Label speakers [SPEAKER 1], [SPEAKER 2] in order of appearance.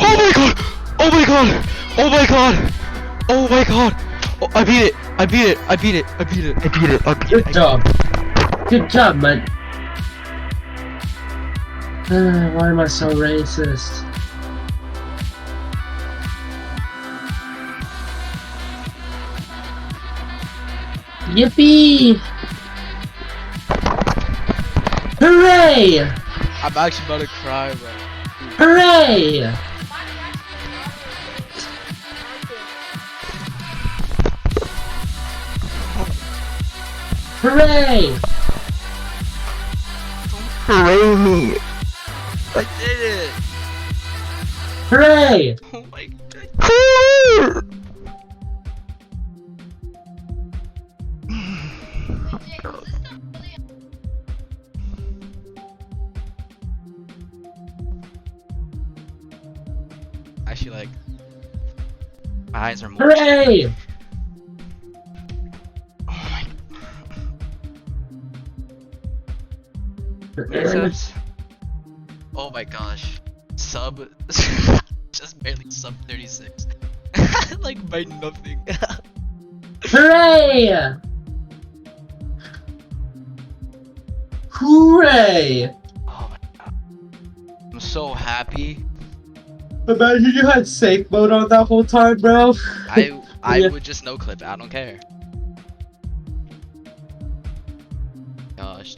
[SPEAKER 1] Oh my god! Oh my god! Oh my god! Oh my god! Oh, I beat it! I beat it! I beat it! I beat it! I beat it! I beat it!
[SPEAKER 2] Good job. Good job, man. Why am I so racist? Yippee! Hooray!
[SPEAKER 1] I'm actually about to cry, bro.
[SPEAKER 2] Hooray! Hooray!
[SPEAKER 1] Hooray me! I did it!
[SPEAKER 2] Hooray!
[SPEAKER 1] Oh my god. Actually, like, my eyes are more.
[SPEAKER 2] Hooray!
[SPEAKER 1] Oh my. Subs. Oh my gosh. Sub. Just barely sub 36. Like, by nothing.
[SPEAKER 2] Hooray! Hooray!
[SPEAKER 1] Oh my god. I'm so happy.
[SPEAKER 2] Imagine you had safe mode on that whole time, bro.
[SPEAKER 1] I
[SPEAKER 2] Yeah.
[SPEAKER 1] would just no clip it. I don't care. Gosh.